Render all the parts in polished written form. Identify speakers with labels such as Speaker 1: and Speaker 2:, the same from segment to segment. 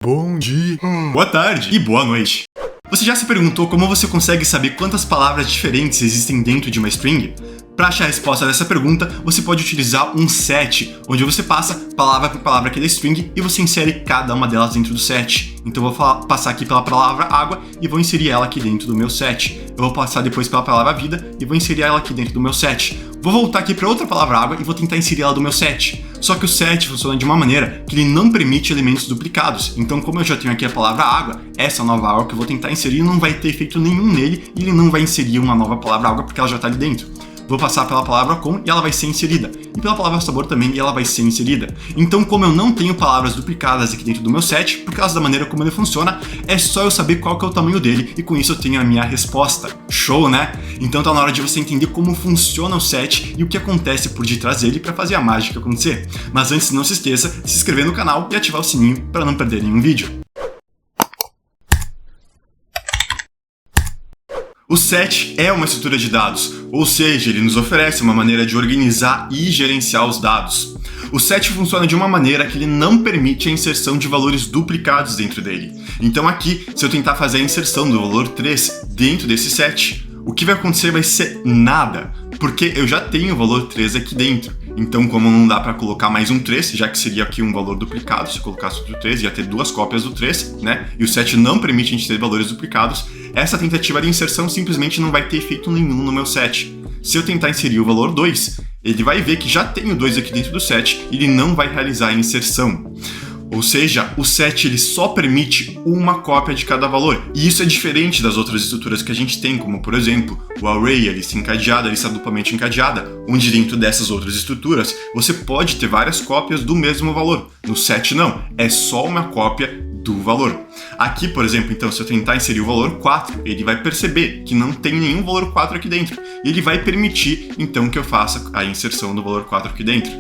Speaker 1: Bom dia,
Speaker 2: boa tarde e boa noite. Você já se perguntou como você consegue saber quantas palavras diferentes existem dentro de uma string? Para achar a resposta dessa pergunta, você pode utilizar um set, onde você passa palavra por palavra aqui da string e você insere cada uma delas dentro do set. Então eu vou passar aqui pela palavra água e vou inserir ela aqui dentro do meu set. Eu vou passar depois pela palavra vida e vou inserir ela aqui dentro do meu set. Vou voltar aqui para outra palavra água e vou tentar inserir ela do meu set. Só que o set funciona de uma maneira que ele não permite elementos duplicados. Então, como eu já tenho aqui a palavra água, essa nova água que eu vou tentar inserir não vai ter efeito nenhum nele e ele não vai inserir uma nova palavra água porque ela já está ali dentro. Vou passar pela palavra com e ela vai ser inserida. E pela palavra sabor também e ela vai ser inserida. Então, como eu não tenho palavras duplicadas aqui dentro do meu set, por causa da maneira como ele funciona, é só eu saber qual que é o tamanho dele e com isso eu tenho a minha resposta. Show, né? Então tá na hora de você entender como funciona o set e o que acontece por detrás dele para fazer a mágica acontecer. Mas antes, não se esqueça de se inscrever no canal e ativar o sininho para não perder nenhum vídeo. O set é uma estrutura de dados, ou seja, ele nos oferece uma maneira de organizar e gerenciar os dados. O set funciona de uma maneira que ele não permite a inserção de valores duplicados dentro dele. Então aqui, se eu tentar fazer a inserção do valor 3 dentro desse set, o que vai acontecer vai ser nada, porque eu já tenho o valor 3 aqui dentro. Então, como não dá para colocar mais um 3, já que seria aqui um valor duplicado, se eu colocasse outro 3, ia ter duas cópias do 3, né? E o set não permite a gente ter valores duplicados, essa tentativa de inserção simplesmente não vai ter efeito nenhum no meu set. Se eu tentar inserir o valor 2, ele vai ver que já tem o 2 aqui dentro do set e ele não vai realizar a inserção. Ou seja, o set ele só permite uma cópia de cada valor. E isso é diferente das outras estruturas que a gente tem, como por exemplo, o array, a lista encadeada, a lista duplamente encadeada, onde dentro dessas outras estruturas você pode ter várias cópias do mesmo valor. No set não, é só uma cópia do valor. Aqui, por exemplo, então, se eu tentar inserir o valor 4, ele vai perceber que não tem nenhum valor 4 aqui dentro. E ele vai permitir, então, que eu faça a inserção do valor 4 aqui dentro.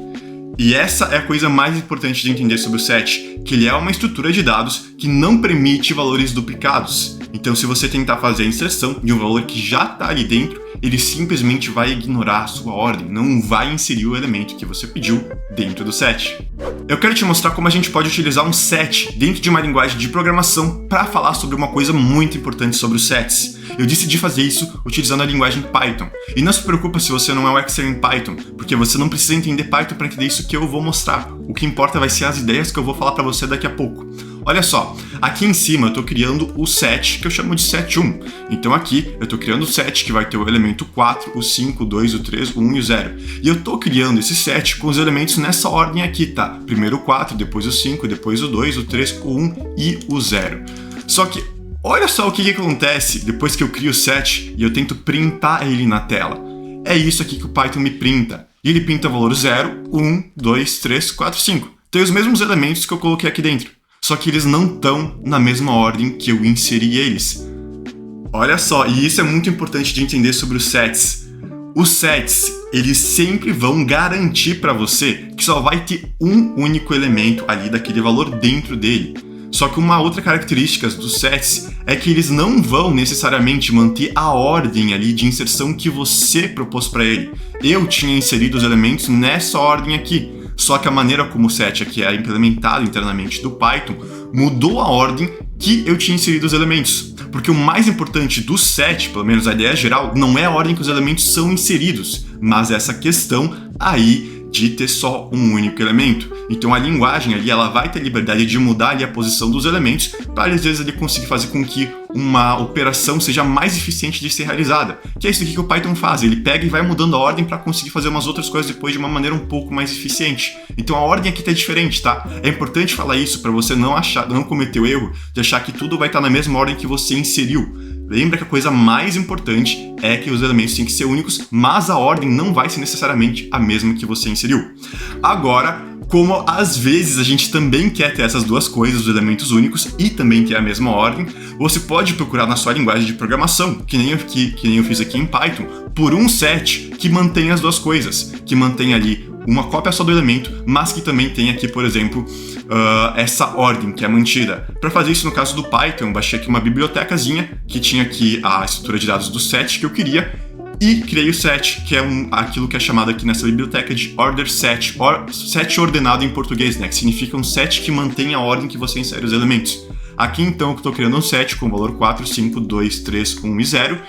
Speaker 2: E essa é a coisa mais importante de entender sobre o set, que ele é uma estrutura de dados que não permite valores duplicados. Então, se você tentar fazer a inserção de um valor que já está ali dentro, ele simplesmente vai ignorar a sua ordem, não vai inserir o elemento que você pediu dentro do set. Eu quero te mostrar como a gente pode utilizar um set dentro de uma linguagem de programação para falar sobre uma coisa muito importante sobre os sets. Eu decidi fazer isso utilizando a linguagem Python. E não se preocupe se você não é um expert em Python, porque você não precisa entender Python para entender isso que eu vou mostrar. O que importa vai ser as ideias que eu vou falar para você daqui a pouco. Olha só, aqui em cima eu estou criando o set que eu chamo de set 1. Então aqui eu estou criando o set que vai ter o elemento 4, o 5, o 2, o 3, o 1 e o 0. E eu estou criando esse set com os elementos nessa ordem aqui, tá? Primeiro o 4, depois o 5, depois o 2, o 3, o 1 e o 0. Só que olha só o que acontece depois que eu crio o set e eu tento printar ele na tela. É isso aqui que o Python me printa. E ele printa o valor 0, 1, 2, 3, 4, 5. Tem os mesmos elementos que eu coloquei aqui dentro. Só que eles não estão na mesma ordem que eu inseri eles. Olha só, e isso é muito importante de entender sobre os sets. Os sets, eles sempre vão garantir para você que só vai ter um único elemento ali daquele valor dentro dele. Só que uma outra característica dos sets é que eles não vão necessariamente manter a ordem ali de inserção que você propôs para ele. Eu tinha inserido os elementos nessa ordem aqui. Só que a maneira como o set aqui é implementado internamente do Python mudou a ordem que eu tinha inserido os elementos. Porque o mais importante do set, pelo menos a ideia geral, não é a ordem que os elementos são inseridos, mas essa questão aí de ter só um único elemento. Então a linguagem ali ela vai ter liberdade de mudar ali a posição dos elementos para às vezes ele conseguir fazer com que uma operação seja mais eficiente de ser realizada. Que é isso aqui que o Python faz, ele pega e vai mudando a ordem para conseguir fazer umas outras coisas depois de uma maneira um pouco mais eficiente. Então a ordem aqui tá diferente, tá? É importante falar isso para você não cometer o erro de achar que tudo vai estar na mesma ordem que você inseriu. Lembra que a coisa mais importante é que os elementos têm que ser únicos, mas a ordem não vai ser necessariamente a mesma que você inseriu. Agora, como às vezes a gente também quer ter essas duas coisas, os elementos únicos e também ter a mesma ordem, você pode procurar na sua linguagem de programação, que nem eu fiz aqui em Python, por um set que mantém as duas coisas, que mantém ali uma cópia só do elemento, mas que também tem aqui, por exemplo, essa ordem que é mantida. Para fazer isso no caso do Python, eu baixei aqui uma bibliotecazinha que tinha aqui a estrutura de dados do set que eu queria E criei o set, que é aquilo que é chamado aqui nessa biblioteca de order set, set ordenado em português, né? Que significa um set que mantém a ordem que você insere os elementos. Aqui então eu estou criando um set com o valor 4, 5, 2, 3, 1 e 0.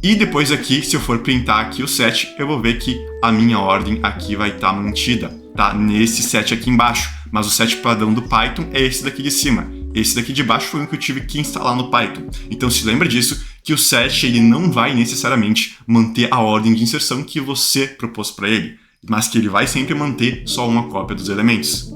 Speaker 2: E depois aqui, se eu for printar aqui o set, eu vou ver que a minha ordem aqui vai estar mantida, tá? Nesse set aqui embaixo. Mas o set padrão do Python é esse daqui de cima. Esse daqui de baixo foi o que eu tive que instalar no Python. Então se lembra disso, que o set ele não vai necessariamente manter a ordem de inserção que você propôs para ele, mas que ele vai sempre manter só uma cópia dos elementos.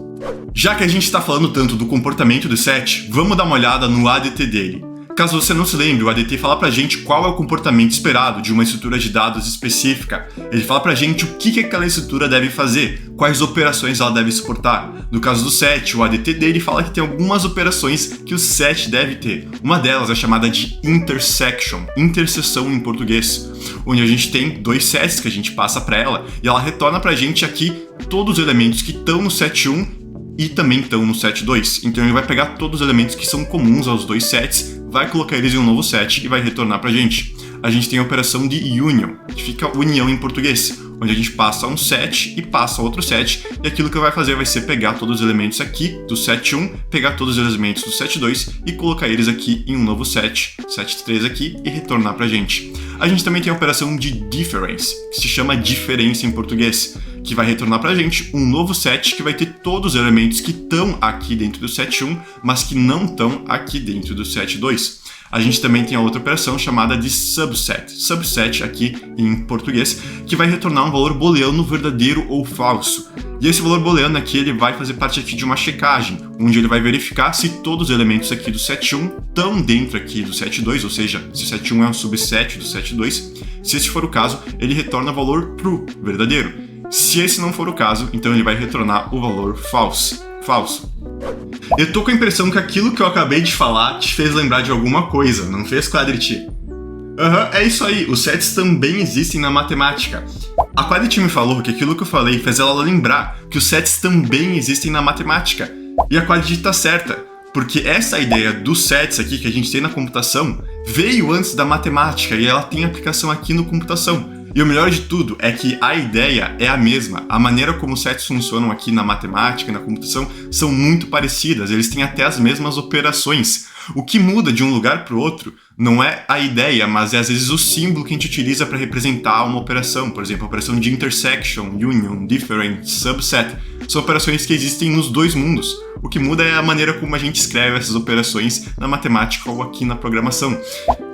Speaker 2: Já que a gente está falando tanto do comportamento do set, vamos dar uma olhada no ADT dele. Caso você não se lembre, o ADT fala pra gente qual é o comportamento esperado de uma estrutura de dados específica. Ele fala pra gente o que aquela estrutura deve fazer, quais operações ela deve suportar. No caso do set, o ADT dele fala que tem algumas operações que o set deve ter. Uma delas é chamada de intersection, interseção em português, onde a gente tem dois sets que a gente passa para ela e ela retorna pra gente aqui todos os elementos que estão no set 1 e também estão no set 2. Então ele vai pegar todos os elementos que são comuns aos dois sets, vai colocar eles em um novo set e vai retornar pra gente. A gente tem a operação de union, que fica união em português, onde a gente passa um set e passa outro set, e aquilo que vai fazer vai ser pegar todos os elementos aqui do set 1, pegar todos os elementos do set 2 e colocar eles aqui em um novo set 3 aqui, e retornar pra gente. A gente também tem a operação de difference, que se chama diferença em português, que vai retornar pra gente um novo set que vai ter todos os elementos que estão aqui dentro do set 1, mas que não estão aqui dentro do set 2. A gente também tem a outra operação chamada de subset aqui em português, que vai retornar um valor booleano verdadeiro ou falso. E esse valor booleano aqui ele vai fazer parte aqui de uma checagem, onde ele vai verificar se todos os elementos aqui do set 1 estão dentro aqui do set 2, ou seja, se o set 1 é um subset do set 2. Se esse for o caso, ele retorna o valor true, verdadeiro. Se esse não for o caso, então ele vai retornar o valor false. Eu tô com a impressão que aquilo que eu acabei de falar te fez lembrar de alguma coisa, não fez, Quadrity? É isso aí, os sets também existem na matemática. A Quadrity me falou que aquilo que eu falei fez ela lembrar que os sets também existem na matemática. E a Quadrity tá certa, porque essa ideia dos sets aqui que a gente tem na computação veio antes da matemática e ela tem aplicação aqui no computação. E o melhor de tudo é que a ideia é a mesma. A maneira como os sets funcionam aqui na matemática e na computação são muito parecidas, eles têm até as mesmas operações. O que muda de um lugar para o outro não é a ideia, mas é às vezes o símbolo que a gente utiliza para representar uma operação. Por exemplo, a operação de intersection, union, different, subset. São operações que existem nos dois mundos. O que muda é a maneira como a gente escreve essas operações na matemática ou aqui na programação.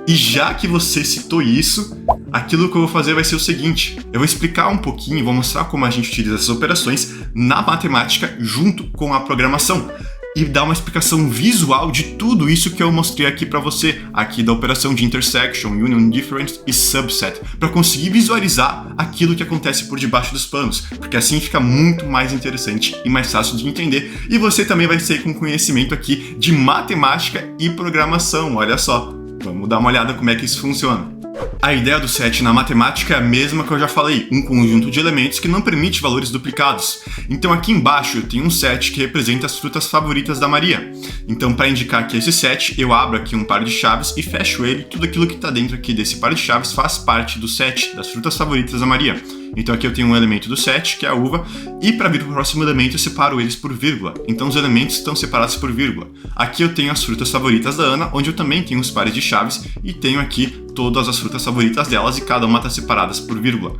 Speaker 2: E já que você citou isso, aquilo que eu vou fazer vai ser o seguinte: eu vou explicar um pouquinho, vou mostrar como a gente utiliza essas operações na matemática junto com a programação. E dar uma explicação visual de tudo isso que eu mostrei aqui para você, aqui da operação de intersection, union, difference e subset, para conseguir visualizar aquilo que acontece por debaixo dos panos, porque assim fica muito mais interessante e mais fácil de entender, e você também vai sair com conhecimento aqui de matemática e programação, olha só. Vamos dar uma olhada como é que isso funciona. A ideia do set na matemática é a mesma que eu já falei, um conjunto de elementos que não permite valores duplicados. Então aqui embaixo eu tenho um set que representa as frutas favoritas da Maria. Então para indicar que esse set, eu abro aqui um par de chaves e fecho ele, tudo aquilo que está dentro aqui desse par de chaves faz parte do set das frutas favoritas da Maria. Então aqui eu tenho um elemento do set, que é a uva, e para vir para o próximo elemento eu separo eles por vírgula. Então os elementos estão separados por vírgula. Aqui eu tenho as frutas favoritas da Ana, onde eu também tenho os pares de chaves, e tenho aqui todas as frutas favoritas delas, e cada uma está separada por vírgula.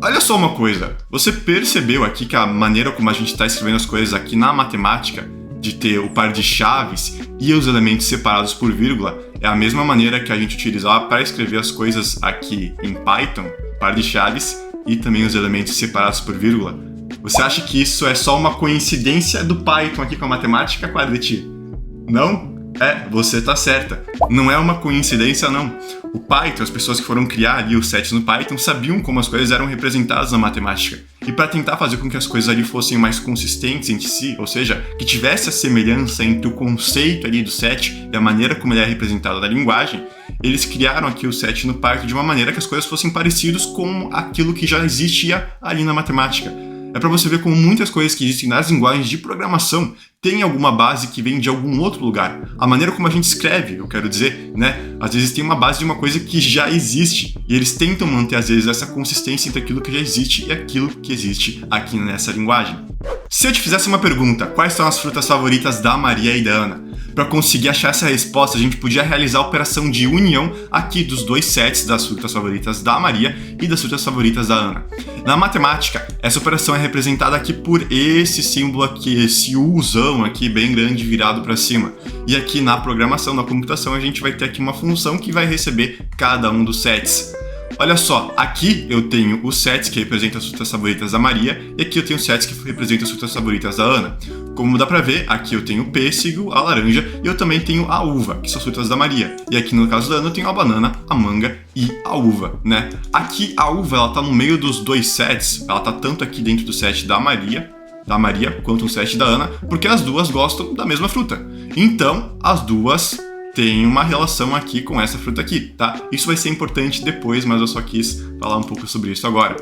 Speaker 2: Olha só uma coisa, você percebeu aqui que a maneira como a gente está escrevendo as coisas aqui na matemática, de ter o par de chaves e os elementos separados por vírgula, é a mesma maneira que a gente utilizava para escrever as coisas aqui em Python, par de chaves e também os elementos separados por vírgula? Você acha que isso é só uma coincidência do Python aqui com a matemática, Quadrity? Não? Você tá certa. Não é uma coincidência, não. O Python, as pessoas que foram criar ali os sets no Python, sabiam como as coisas eram representadas na matemática. E para tentar fazer com que as coisas ali fossem mais consistentes entre si, ou seja, que tivesse a semelhança entre o conceito ali do set e a maneira como ele é representado na linguagem, eles criaram aqui o set no Python de uma maneira que as coisas fossem parecidas com aquilo que já existia ali na matemática. É para você ver como muitas coisas que existem nas linguagens de programação têm alguma base que vem de algum outro lugar. A maneira como a gente escreve, eu quero dizer, né? Às vezes tem uma base de uma coisa que já existe e eles tentam manter, às vezes, essa consistência entre aquilo que já existe e aquilo que existe aqui nessa linguagem. Se eu te fizesse uma pergunta, quais são as frutas favoritas da Maria e da Ana? Para conseguir achar essa resposta, a gente podia realizar a operação de união aqui dos dois sets das frutas favoritas da Maria e das frutas favoritas da Ana. Na matemática, essa operação é representada aqui por esse símbolo aqui, esse Uzão aqui bem grande virado para cima. E aqui na programação, na computação, a gente vai ter aqui uma função que vai receber cada um dos sets. Olha só, aqui eu tenho os sets que representam as frutas favoritas da Maria e aqui eu tenho os sets que representam as frutas favoritas da Ana. Como dá pra ver, aqui eu tenho o pêssego, a laranja e eu também tenho a uva, que são as frutas da Maria. E aqui no caso da Ana eu tenho a banana, a manga e a uva, né? Aqui a uva ela tá no meio dos dois sets, ela tá tanto aqui dentro do set da Maria quanto no set da Ana, porque as duas gostam da mesma fruta. Então, as duas tem uma relação aqui com essa fruta aqui, tá? Isso vai ser importante depois, mas eu só quis falar um pouco sobre isso agora.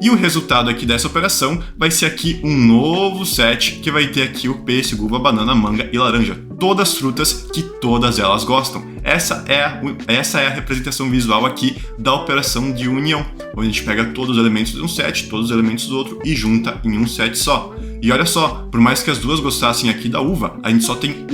Speaker 2: E o resultado aqui dessa operação vai ser aqui um novo set que vai ter aqui o pêssego, uva, banana, manga e laranja. Todas frutas que todas elas gostam. Essa é a representação visual aqui da operação de união, onde a gente pega todos os elementos de um set, todos os elementos do outro e junta em um set só. E olha só, por mais que as duas gostassem aqui da uva, a gente só tem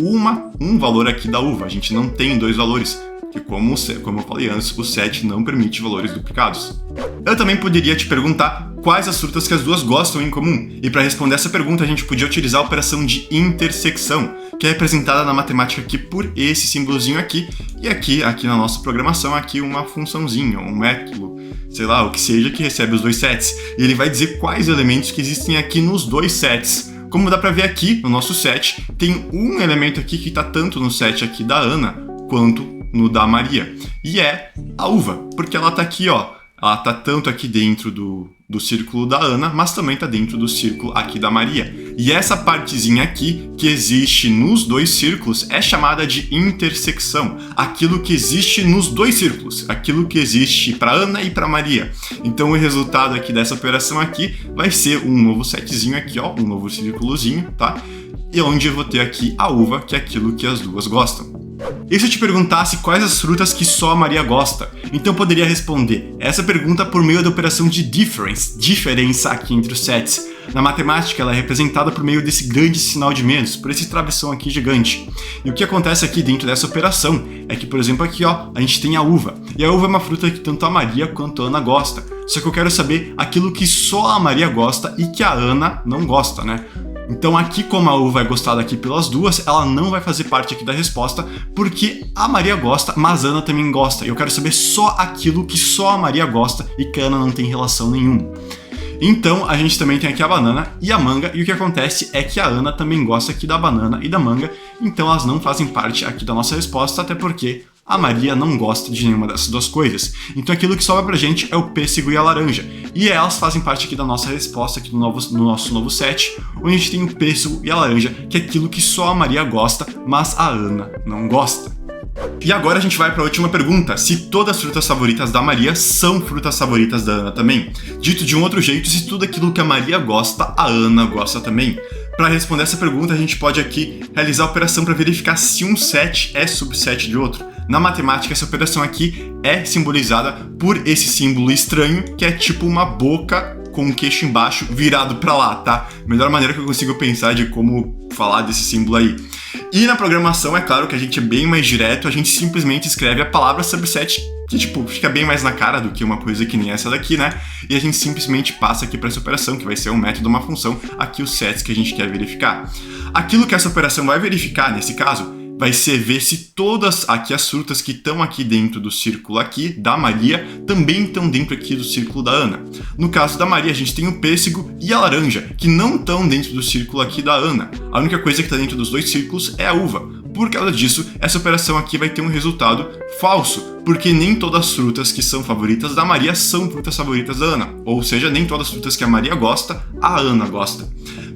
Speaker 2: um valor aqui da uva, a gente não tem dois valores, que como eu falei antes, o set não permite valores duplicados. Eu também poderia te perguntar quais as frutas que as duas gostam em comum, e para responder essa pergunta a gente podia utilizar a operação de intersecção, que é representada na matemática aqui por esse símbolozinho aqui, e aqui na nossa programação aqui uma funçãozinha, um método, sei lá, o que seja, que recebe os dois sets, e ele vai dizer quais elementos que existem aqui nos dois sets. Como dá pra ver aqui no nosso set, tem um elemento aqui que tá tanto no set aqui da Ana quanto no da Maria, e é a uva, porque ela tá aqui, ó, ela tá tanto aqui dentro do círculo da Ana, mas também tá dentro do círculo aqui da Maria. E essa partezinha aqui, que existe nos dois círculos, é chamada de intersecção. Aquilo que existe nos dois círculos, aquilo que existe para Ana e para Maria. Então o resultado aqui dessa operação aqui vai ser um novo setzinho aqui, ó, um novo círculozinho, tá? E onde eu vou ter aqui a uva, que é aquilo que as duas gostam. E se eu te perguntasse quais as frutas que só a Maria gosta? Então eu poderia responder essa pergunta por meio da operação de difference, diferença aqui entre os sets. Na matemática ela é representada por meio desse grande sinal de menos, por esse travessão aqui gigante. E o que acontece aqui dentro dessa operação é que, por exemplo, aqui ó, a gente tem a uva. E a uva é uma fruta que tanto a Maria quanto a Ana gosta. Só que eu quero saber aquilo que só a Maria gosta e que a Ana não gosta, né? Então aqui, como a uva é gostada aqui pelas duas, ela não vai fazer parte aqui da resposta, porque a Maria gosta, mas a Ana também gosta. E eu quero saber só aquilo que só a Maria gosta e que a Ana não tem relação nenhuma. Então a gente também tem aqui a banana e a manga, e o que acontece é que a Ana também gosta aqui da banana e da manga, então elas não fazem parte aqui da nossa resposta, até porque a Maria não gosta de nenhuma dessas duas coisas. Então aquilo que sobra pra gente é o pêssego e a laranja. E elas fazem parte aqui da nossa resposta, aqui no nosso novo set, onde a gente tem o pêssego e a laranja, que é aquilo que só a Maria gosta, mas a Ana não gosta. E agora a gente vai para a última pergunta, se todas as frutas favoritas da Maria são frutas favoritas da Ana também. Dito de um outro jeito, se tudo aquilo que a Maria gosta, a Ana gosta também. Para responder essa pergunta, a gente pode aqui realizar a operação para verificar se um set é subset de outro. Na matemática, essa operação aqui é simbolizada por esse símbolo estranho, que é tipo uma boca com o queixo embaixo virado para lá, tá? Melhor maneira que eu consigo pensar de como falar desse símbolo aí. E na programação, é claro que a gente é bem mais direto, a gente simplesmente escreve a palavra subset, que tipo, fica bem mais na cara do que uma coisa que nem essa daqui, né? E a gente simplesmente passa aqui para essa operação, que vai ser um método, uma função, aqui os sets que a gente quer verificar. Aquilo que essa operação vai verificar, nesse caso, vai ser ver se todas aqui as frutas que estão aqui dentro do círculo aqui da Maria também estão dentro aqui do círculo da Ana. No caso da Maria, a gente tem o pêssego e a laranja, que não estão dentro do círculo aqui da Ana. A única coisa que está dentro dos dois círculos é a uva. Por causa disso, essa operação aqui vai ter um resultado falso, porque nem todas as frutas que são favoritas da Maria são frutas favoritas da Ana. Ou seja, nem todas as frutas que a Maria gosta, a Ana gosta.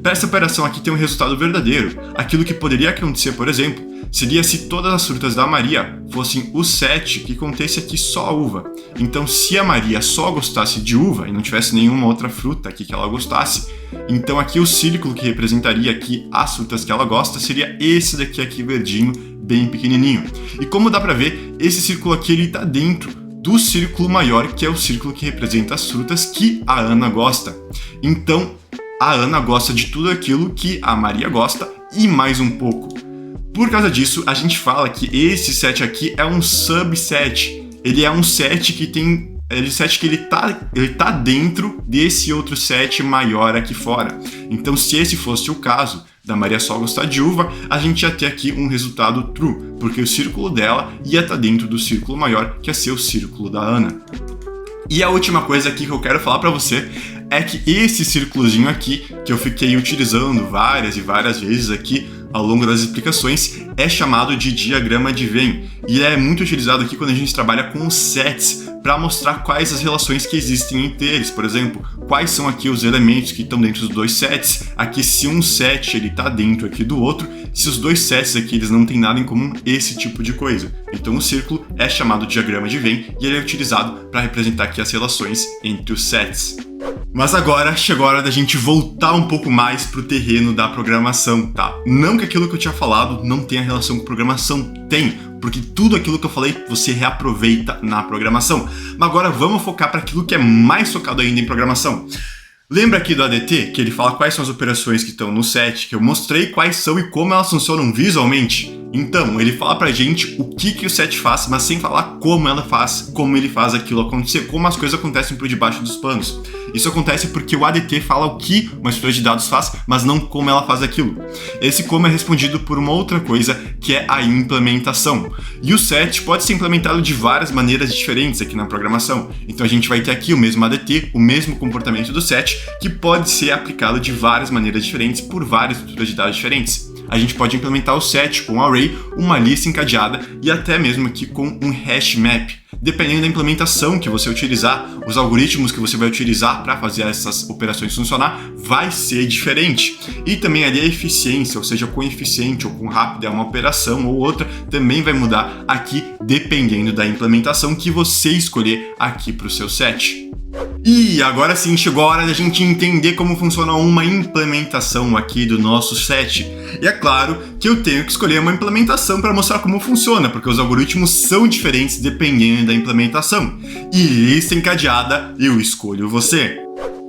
Speaker 2: Para essa operação aqui ter um resultado verdadeiro, aquilo que poderia acontecer, por exemplo, seria se todas as frutas da Maria fossem o set que contesse aqui só a uva. Então, se a Maria só gostasse de uva e não tivesse nenhuma outra fruta aqui que ela gostasse, então aqui o círculo que representaria aqui as frutas que ela gosta seria esse daqui verdinho, bem pequenininho. E como dá pra ver, esse círculo aqui ele tá dentro do círculo maior, que é o círculo que representa as frutas que a Ana gosta. Então, a Ana gosta de tudo aquilo que a Maria gosta e mais um pouco. Por causa disso, a gente fala que esse set aqui é um subset. Ele é um set que tem... Ele tá dentro desse outro set maior aqui fora. Então, se esse fosse o caso da Maria só gostar de uva, a gente ia ter aqui um resultado true, porque o círculo dela ia estar dentro do círculo maior, que ia ser o círculo da Ana. E a última coisa aqui que eu quero falar pra você é que esse círculozinho aqui, que eu fiquei utilizando várias e várias vezes aqui ao longo das explicações, é chamado de diagrama de Venn. E é muito utilizado aqui quando a gente trabalha com os sets, para mostrar quais as relações que existem entre eles. Por exemplo, quais são aqui os elementos que estão dentro dos dois sets. Aqui, se um set ele está dentro aqui do outro, se os dois sets aqui eles não têm nada em comum, esse tipo de coisa. Então o círculo é chamado de diagrama de Venn e ele é utilizado para representar aqui as relações entre os sets. Mas agora chegou a hora da gente voltar um pouco mais pro terreno da programação, tá? Não que aquilo que eu tinha falado não tenha relação com programação, tem, porque tudo aquilo que eu falei você reaproveita na programação. Mas agora vamos focar para aquilo que é mais focado ainda em programação. Lembra aqui do ADT, que ele fala quais são as operações que estão no set, que eu mostrei quais são e como elas funcionam visualmente? Então, ele fala pra gente o que o set faz, mas sem falar como ela faz, como ele faz aquilo acontecer, como as coisas acontecem por debaixo dos panos. Isso acontece porque o ADT fala o que uma estrutura de dados faz, mas não como ela faz aquilo. Esse como é respondido por uma outra coisa, que é a implementação. E o set pode ser implementado de várias maneiras diferentes aqui na programação. Então a gente vai ter aqui o mesmo ADT, o mesmo comportamento do set, que pode ser aplicado de várias maneiras diferentes por várias estruturas de dados diferentes. A gente pode implementar o set com um array, uma lista encadeada e até mesmo aqui com um hash map. Dependendo da implementação que você utilizar, os algoritmos que você vai utilizar para fazer essas operações funcionar vai ser diferente. E também ali a eficiência, ou seja, quão eficiente ou quão rápida é uma operação ou outra, também vai mudar aqui dependendo da implementação que você escolher aqui para o seu set. E agora sim chegou a hora da gente entender como funciona uma implementação aqui do nosso set. E é claro que eu tenho que escolher uma implementação para mostrar como funciona, porque os algoritmos são diferentes dependendo da implementação. E lista encadeada, eu escolho você.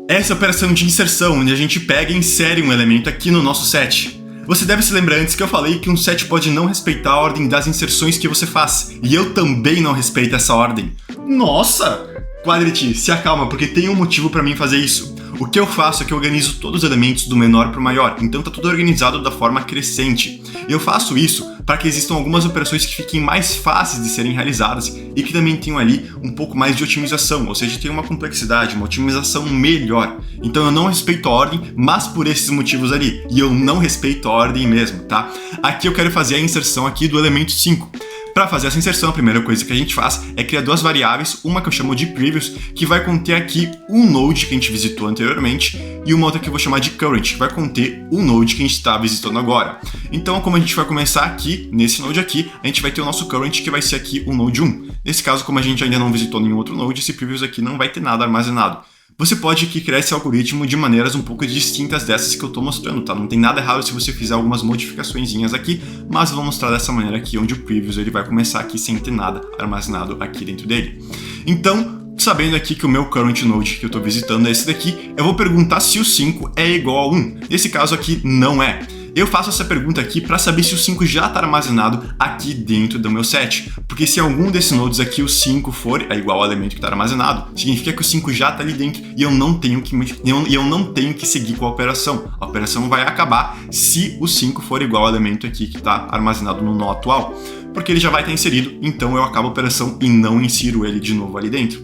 Speaker 2: Essa é a operação de inserção, onde a gente pega e insere um elemento aqui no nosso set. Você deve se lembrar antes que eu falei que um set pode não respeitar a ordem das inserções que você faz. E eu também não respeito essa ordem. Nossa! Quadrant, se acalma, porque tem um motivo para mim fazer isso. O que eu faço é que eu organizo todos os elementos do menor para o maior, então tá tudo organizado da forma crescente. Eu faço isso para que existam algumas operações que fiquem mais fáceis de serem realizadas e que também tenham ali um pouco mais de otimização, ou seja, tem uma complexidade, uma otimização melhor. Então eu não respeito a ordem, mas por esses motivos ali, e eu não respeito a ordem mesmo, tá? Aqui eu quero fazer a inserção aqui do elemento 5. Para fazer essa inserção, a primeira coisa que a gente faz é criar duas variáveis, uma que eu chamo de previous, que vai conter aqui um node que a gente visitou anteriormente, e uma outra que eu vou chamar de current, que vai conter o node que a gente está visitando agora. Então, como a gente vai começar aqui, nesse node aqui, a gente vai ter o nosso current, que vai ser aqui o node 1. Nesse caso, como a gente ainda não visitou nenhum outro node, esse previous aqui não vai ter nada armazenado. Você pode aqui criar esse algoritmo de maneiras um pouco distintas dessas que eu estou mostrando, tá? Não tem nada errado se você fizer algumas modificaçõezinhas aqui, mas eu vou mostrar dessa maneira aqui, onde o previous ele vai começar aqui sem ter nada armazenado aqui dentro dele. Então, sabendo aqui que o meu current node que eu estou visitando é esse daqui, eu vou perguntar se o 5 é igual a 1. Nesse caso aqui, não é. Eu faço essa pergunta aqui para saber se o 5 já está armazenado aqui dentro do meu set, porque se algum desses nodes aqui o 5 for igual ao elemento que está armazenado, significa que o 5 já está ali dentro e eu não tenho que seguir com a operação. A operação vai acabar se o 5 for igual ao elemento aqui que está armazenado no nó atual, porque ele já vai estar inserido, então eu acabo a operação e não insiro ele de novo ali dentro.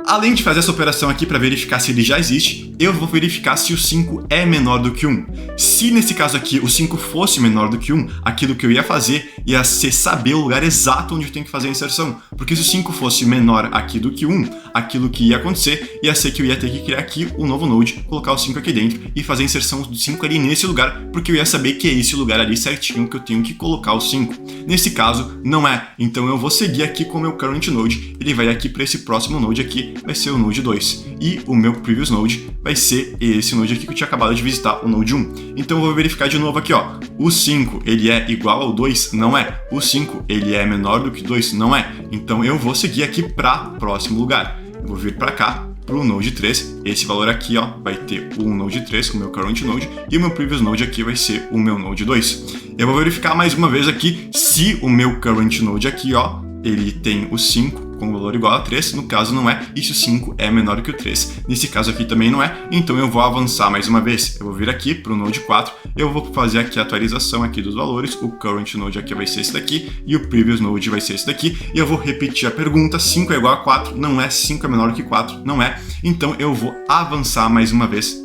Speaker 2: Além de fazer essa operação aqui para verificar se ele já existe, eu vou verificar se o 5 é menor do que 1. Se nesse caso aqui o 5 fosse menor do que 1, aquilo que eu ia fazer ia ser saber o lugar exato onde eu tenho que fazer a inserção. Porque se o 5 fosse menor aqui do que 1, aquilo que ia acontecer ia ser que eu ia ter que criar aqui um novo node, colocar o 5 aqui dentro e fazer a inserção do 5 ali nesse lugar, porque eu ia saber que é esse lugar ali certinho que eu tenho que colocar o 5. Nesse caso, não é. Então eu vou seguir aqui com o meu current node, ele vai aqui para esse próximo node aqui, vai ser o node 2. E o meu previous node vai ser esse node aqui que eu tinha acabado de visitar, o node 1. Então eu vou verificar de novo aqui, ó. O 5, ele é igual ao 2? Não é. O 5, ele é menor do que 2? Não é. Então eu vou seguir aqui para o próximo lugar. Eu vou vir para cá, para o node 3. Esse valor aqui, ó, vai ter o node 3, o meu current node, e o meu previous node aqui vai ser o meu node 2. Eu vou verificar mais uma vez aqui se o meu current node aqui, ó, ele tem o 5 com o valor igual a 3, no caso não é, e se o 5 é menor que o 3. Nesse caso aqui também não é, então eu vou avançar mais uma vez. Eu vou vir aqui para o node 4, eu vou fazer aqui a atualização aqui dos valores, o current node aqui vai ser esse daqui, e o previous node vai ser esse daqui, e eu vou repetir a pergunta, 5 é igual a 4, não é, 5 é menor que 4, não é, então eu vou avançar mais uma vez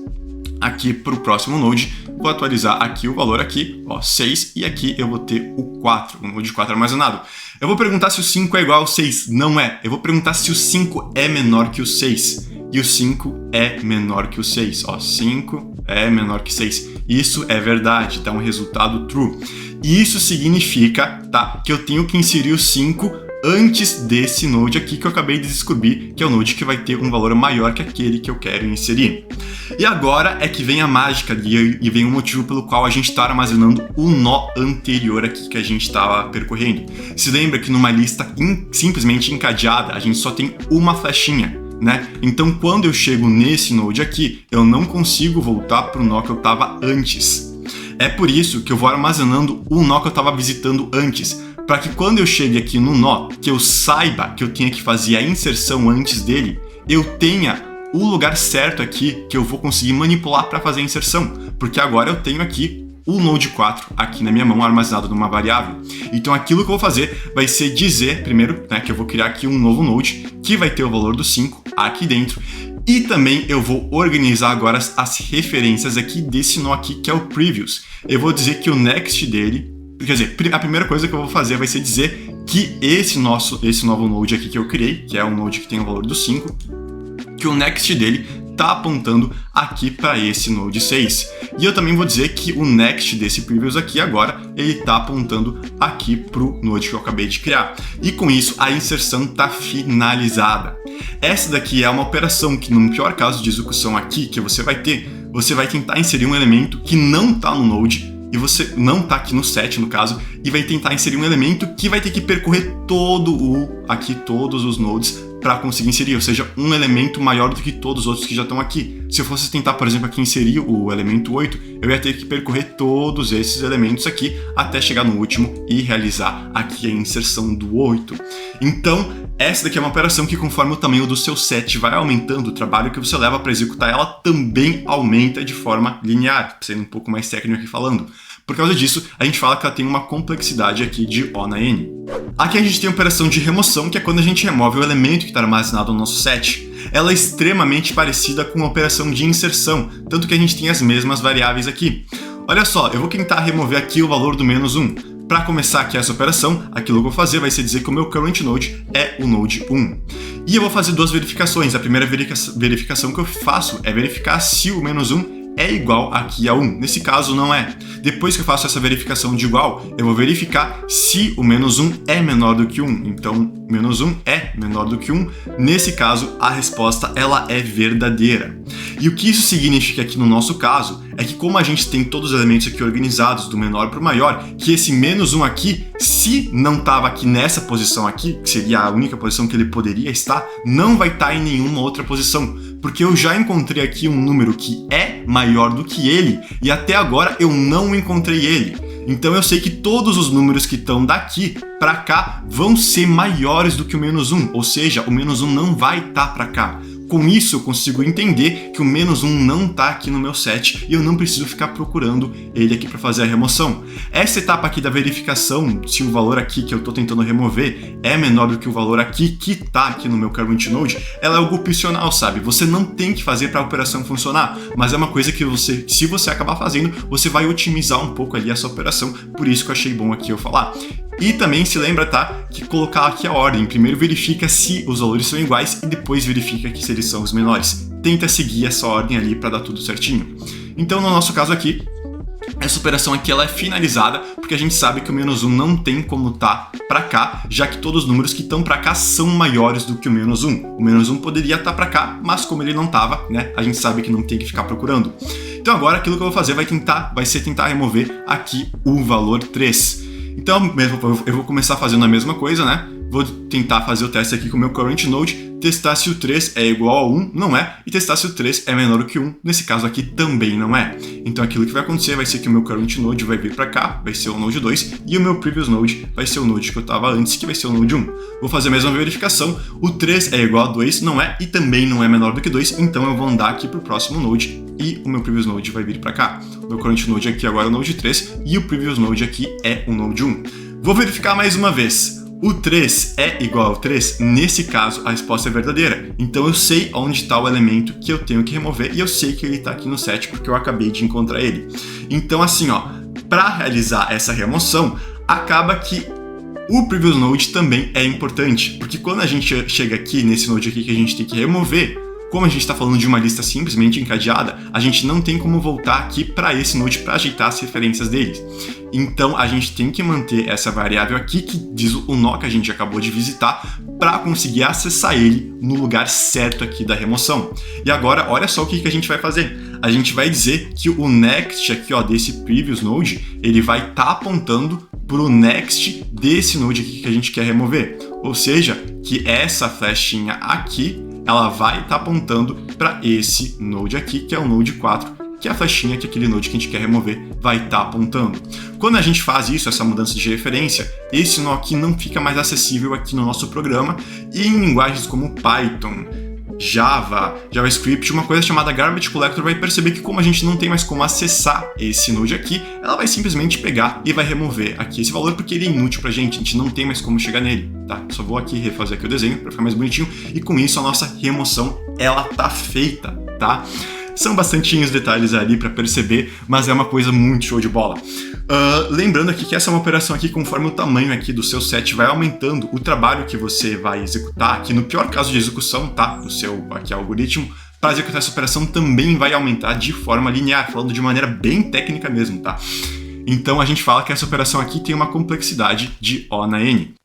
Speaker 2: aqui para o próximo node, vou atualizar aqui o valor aqui, ó, 6, e aqui eu vou ter o 4, o node 4 armazenado. Eu vou perguntar se o 5 é igual ao 6, não é. Eu vou perguntar se o 5 é menor que o 6, e o 5 é menor que o 6, ó, 5 é menor que 6. Isso é verdade, tá um resultado true. E isso significa, tá, que eu tenho que inserir o 5 antes desse node aqui que eu acabei de descobrir, que é o node que vai ter um valor maior que aquele que eu quero inserir. E agora é que vem a mágica e vem o motivo pelo qual a gente está armazenando o nó anterior aqui que a gente estava percorrendo. Se lembra que numa lista simplesmente encadeada, a gente só tem uma flechinha, né? Então quando eu chego nesse node aqui, eu não consigo voltar para o nó que eu estava antes. É por isso que eu vou armazenando o nó que eu estava visitando antes, para que quando eu chegue aqui no nó, que eu saiba que eu tinha que fazer a inserção antes dele, eu tenha o lugar certo aqui que eu vou conseguir manipular para fazer a inserção, porque agora eu tenho aqui o node 4 aqui na minha mão armazenado numa variável. Então aquilo que eu vou fazer vai ser dizer, primeiro, né, que eu vou criar aqui um novo node que vai ter o valor do 5 aqui dentro, e também eu vou organizar agora as referências aqui desse nó aqui que é o previous. Eu vou dizer que o next dele, quer dizer, a primeira coisa que eu vou fazer vai ser dizer que esse novo node aqui que eu criei, que é um node que tem o valor do 5, que o next dele está apontando aqui para esse node 6. E eu também vou dizer que o next desse previous aqui agora, ele está apontando aqui para o node que eu acabei de criar. E com isso, a inserção está finalizada. Essa daqui é uma operação que, no pior caso de execução aqui, que você vai tentar inserir um elemento que não está no node, e você não está aqui no set, no caso, e vai tentar inserir um elemento que vai ter que percorrer todos os nodes para conseguir inserir, ou seja, um elemento maior do que todos os outros que já estão aqui. Se eu fosse tentar, por exemplo, aqui inserir o elemento 8, eu ia ter que percorrer todos esses elementos aqui até chegar no último e realizar aqui a inserção do 8. Então, essa daqui é uma operação que, conforme o tamanho do seu set vai aumentando, o trabalho que você leva para executar ela também aumenta de forma linear, sendo um pouco mais técnico aqui falando. Por causa disso, a gente fala que ela tem uma complexidade aqui de O na N. Aqui a gente tem a operação de remoção, que é quando a gente remove o elemento que está armazenado no nosso set. Ela é extremamente parecida com a operação de inserção, tanto que a gente tem as mesmas variáveis aqui. Olha só, eu vou tentar remover aqui o valor do -1. Para começar aqui essa operação, aquilo que eu vou fazer vai ser dizer que o meu current node é o node 1. E eu vou fazer duas verificações. A primeira verificação que eu faço é verificar se o -1 é igual aqui a 1. Nesse caso, não é. Depois que eu faço essa verificação de igual, eu vou verificar se o -1 é menor do que 1. Então, -1 é menor do que 1. Nesse caso, a resposta ela é verdadeira. E o que isso significa aqui no nosso caso é que, como a gente tem todos os elementos aqui organizados do menor para o maior, que esse -1 aqui, se não estava aqui nessa posição aqui, que seria a única posição que ele poderia estar, não vai estar em nenhuma outra posição, porque eu já encontrei aqui um número que é maior do que ele e até agora eu não encontrei ele. Então eu sei que todos os números que estão daqui para cá vão ser maiores do que o -1, ou seja, o -1 não vai estar para cá. Com isso, eu consigo entender que o -1 não está aqui no meu set e eu não preciso ficar procurando ele aqui para fazer a remoção. Essa etapa aqui da verificação, se o valor aqui que eu estou tentando remover é menor do que o valor aqui que está aqui no meu current node, ela é algo opcional, sabe? Você não tem que fazer para a operação funcionar, mas é uma coisa que se você acabar fazendo, você vai otimizar um pouco ali essa operação, por isso que eu achei bom aqui eu falar. E também se lembra, tá, que colocar aqui a ordem. Primeiro verifica se os valores são iguais e depois verifica que se eles são os menores. Tenta seguir essa ordem ali para dar tudo certinho. Então, no nosso caso aqui, essa operação aqui ela é finalizada, porque a gente sabe que o -1 não tem como tá para cá, já que todos os números que estão para cá são maiores do que o -1. O -1 poderia estar para cá, mas como ele não tava, né, a gente sabe que não tem que ficar procurando. Então agora aquilo que eu vou fazer vai ser tentar remover aqui o valor 3. Então eu vou começar fazendo a mesma coisa, né? Vou tentar fazer o teste aqui com o meu current node, testar se o 3 é igual a 1, não é, e testar se o 3 é menor que 1, nesse caso aqui também não é. Então aquilo que vai acontecer vai ser que o meu current node vai vir para cá, vai ser o node 2, e o meu previous node vai ser o node que eu estava antes, que vai ser o node 1. Vou fazer a mesma verificação, o 3 é igual a 2, não é, e também não é menor do que 2, então eu vou andar aqui para o próximo node, e o meu previous node vai vir para cá. O meu current node aqui agora é o node 3, e o previous node aqui é o node 1. Vou verificar mais uma vez. O 3 é igual ao 3? Nesse caso, a resposta é verdadeira. Então eu sei onde está o elemento que eu tenho que remover e eu sei que ele está aqui no set porque eu acabei de encontrar ele. Então assim, ó, para realizar essa remoção, acaba que o previous node também é importante, porque quando a gente chega aqui nesse node aqui que a gente tem que remover, como a gente está falando de uma lista simplesmente encadeada, a gente não tem como voltar aqui para esse node para ajeitar as referências deles. Então a gente tem que manter essa variável aqui que diz o nó que a gente acabou de visitar para conseguir acessar ele no lugar certo aqui da remoção. E agora, olha só o que a gente vai fazer. A gente vai dizer que o next aqui, ó, desse previous node, ele vai estar apontando para o next desse node aqui que a gente quer remover. Ou seja, que essa flechinha aqui ela vai estar apontando para esse node aqui, que é o node 4, que é a flechinha que aquele node que a gente quer remover vai estar apontando. Quando a gente faz isso, essa mudança de referência, esse nó aqui não fica mais acessível aqui no nosso programa, e em linguagens como Python, Java, JavaScript, uma coisa chamada Garbage Collector vai perceber que como a gente não tem mais como acessar esse node aqui, ela vai simplesmente pegar e vai remover aqui esse valor porque ele é inútil pra gente, a gente não tem mais como chegar nele, tá? Só vou aqui refazer aqui o desenho para ficar mais bonitinho e com isso a nossa remoção, ela tá feita, tá? São bastantinhos detalhes ali para perceber, mas é uma coisa muito show de bola. Lembrando aqui que essa é uma operação aqui, conforme o tamanho aqui do seu set vai aumentando, o trabalho que você vai executar aqui, no pior caso de execução, tá, do seu aqui, algoritmo, para executar essa operação também vai aumentar de forma linear, falando de maneira bem técnica mesmo, tá? Então a gente fala que essa operação aqui tem uma complexidade de O na N.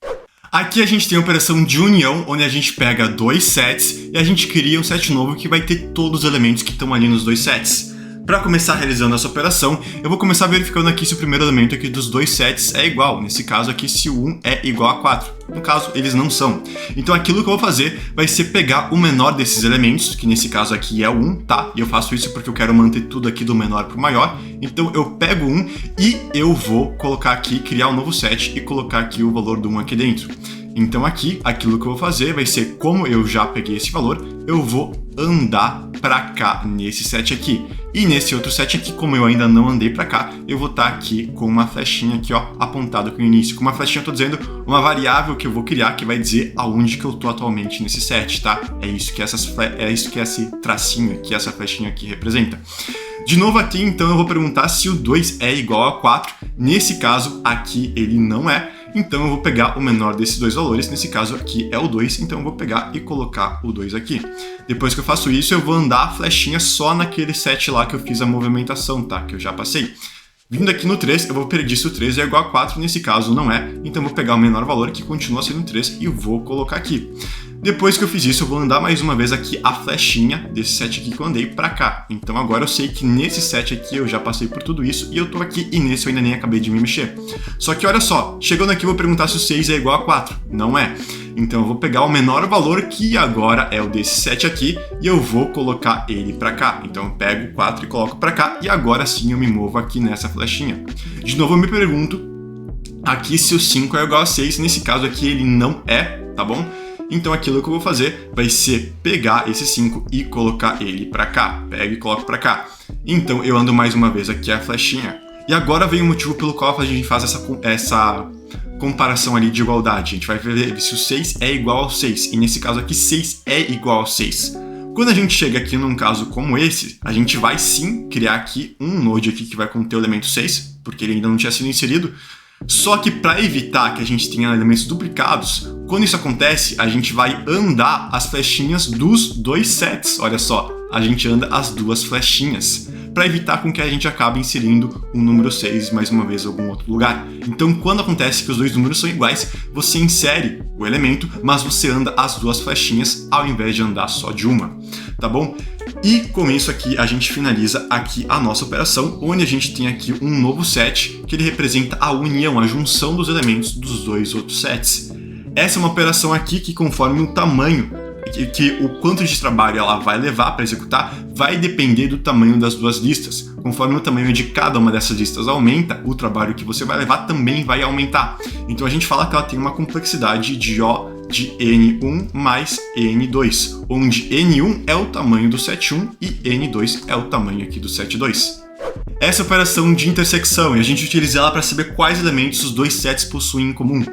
Speaker 2: Aqui a gente tem a operação de união, onde a gente pega dois sets e a gente cria um set novo que vai ter todos os elementos que estão ali nos dois sets. Para começar realizando essa operação, eu vou começar verificando aqui se o primeiro elemento aqui dos dois sets é igual. Nesse caso aqui, se o 1 é igual a 4. No caso, eles não são. Então aquilo que eu vou fazer vai ser pegar o menor desses elementos, que nesse caso aqui é o 1, tá? E eu faço isso porque eu quero manter tudo aqui do menor para o maior. Então eu pego 1 e eu vou colocar aqui, criar um novo set e colocar aqui o valor do 1 aqui dentro. Então aqui, aquilo que eu vou fazer vai ser, como eu já peguei esse valor, eu vou andar para cá nesse set aqui. E nesse outro set aqui, como eu ainda não andei para cá, eu vou estar aqui com uma flechinha aqui, ó, apontada com o início. Com uma flechinha eu tô dizendo uma variável que eu vou criar que vai dizer aonde que eu tô atualmente nesse set, tá? É isso que esse tracinho aqui, essa flechinha aqui representa. De novo aqui, então, eu vou perguntar se o 2 é igual a 4. Nesse caso, aqui ele não é. Então eu vou pegar o menor desses dois valores, nesse caso aqui é o 2, então eu vou pegar e colocar o 2 aqui. Depois que eu faço isso, eu vou andar a flechinha só naquele set lá que eu fiz a movimentação, tá? Que eu já passei. Vindo aqui no 3, eu vou pedir se o 3 é igual a 4, nesse caso não é, então eu vou pegar o menor valor, que continua sendo 3, e vou colocar aqui. Depois que eu fiz isso, eu vou andar mais uma vez aqui a flechinha desse set aqui que eu andei pra cá. Então agora eu sei que nesse set aqui eu já passei por tudo isso e eu tô aqui e nesse eu ainda nem acabei de me mexer. Só que olha só, chegando aqui eu vou perguntar se o 6 é igual a 4. Não é. Então eu vou pegar o menor valor, que agora é o desse set aqui, e eu vou colocar ele pra cá. Então eu pego o 4 e coloco pra cá, e agora sim eu me movo aqui nessa flechinha. De novo eu me pergunto aqui se o 5 é igual a 6. Nesse caso aqui ele não é, tá bom? Então aquilo que eu vou fazer vai ser pegar esse 5 e colocar ele para cá. Pego e coloco para cá. Então eu ando mais uma vez aqui a flechinha. E agora vem o motivo pelo qual a gente faz essa comparação ali de igualdade. A gente vai ver se o 6 é igual ao 6. E nesse caso aqui, 6 é igual ao 6. Quando a gente chega aqui num caso como esse, a gente vai sim criar aqui um node aqui que vai conter o elemento 6, porque ele ainda não tinha sido inserido. Só que para evitar que a gente tenha elementos duplicados, quando isso acontece, a gente vai andar as flechinhas dos dois sets. Olha só, a gente anda as duas flechinhas, para evitar com que a gente acabe inserindo um número 6 mais uma vez em algum outro lugar. Então, quando acontece que os dois números são iguais, você insere o elemento, mas você anda as duas flechinhas ao invés de andar só de uma, tá bom? E com isso aqui, a gente finaliza aqui a nossa operação, onde a gente tem aqui um novo set, que ele representa a união, a junção dos elementos dos dois outros sets. Essa é uma operação aqui que, conforme o tamanho, que o quanto de trabalho ela vai levar para executar, vai depender do tamanho das duas listas. Conforme o tamanho de cada uma dessas listas aumenta, o trabalho que você vai levar também vai aumentar. Então a gente fala que ela tem uma complexidade de O de N1 mais N2, onde N1 é o tamanho do set 1 e N2 é o tamanho aqui do set 2. Essa é a operação de intersecção, e a gente utiliza ela para saber quais elementos os dois sets possuem em comum.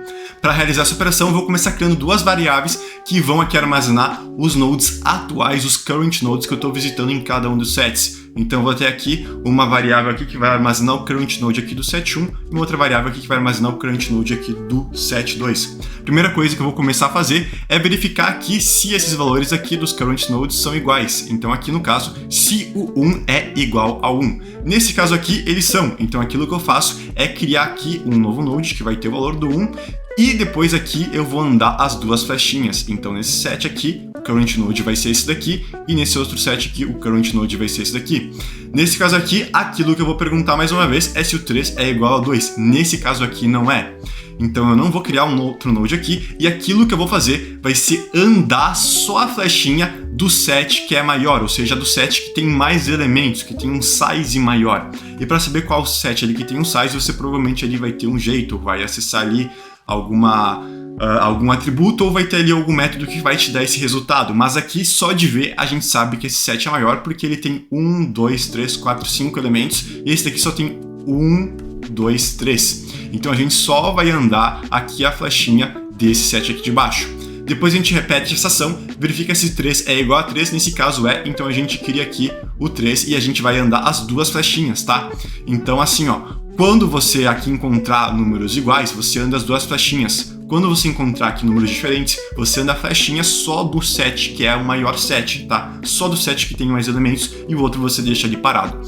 Speaker 2: Para realizar essa operação, eu vou começar criando duas variáveis que vão aqui armazenar os nodes atuais, os current nodes que eu estou visitando em cada um dos sets. Então eu vou ter aqui uma variável aqui que vai armazenar o current node aqui do set 1 e uma outra variável aqui que vai armazenar o current node aqui do set 2. Primeira coisa que eu vou começar a fazer é verificar aqui se esses valores aqui dos current nodes são iguais. Então aqui no caso, se o 1 é igual ao 1. Nesse caso aqui, eles são. Então aquilo que eu faço é criar aqui um novo node que vai ter o valor do 1 e depois aqui eu vou andar as duas flechinhas. Então nesse set aqui, o current node vai ser esse daqui e nesse outro set aqui, o current node vai ser esse daqui. Nesse caso aqui, aquilo que eu vou perguntar mais uma vez é se o 3 é igual a 2. Nesse caso aqui não é. Então eu não vou criar um outro node aqui e aquilo que eu vou fazer vai ser andar só a flechinha do set que é maior, ou seja, do set que tem mais elementos, que tem um size maior. E para saber qual set ali que tem um size, você provavelmente ali vai ter um jeito, vai acessar ali algum atributo ou vai ter ali algum método que vai te dar esse resultado. Mas aqui, só de ver, a gente sabe que esse set é maior porque ele tem 1, 2, 3, 4, 5 elementos e esse daqui só tem 1, 2, 3. Então a gente só vai andar aqui a flechinha desse set aqui de baixo. Depois a gente repete essa ação, verifica se 3 é igual a 3, nesse caso é, então a gente cria aqui o 3 e a gente vai andar as duas flechinhas, tá? Então assim, ó, quando você aqui encontrar números iguais, você anda as duas flechinhas. Quando você encontrar aqui números diferentes, você anda a flechinha só do set, que é o maior set, tá? Só do set que tem mais elementos e o outro você deixa ali parado.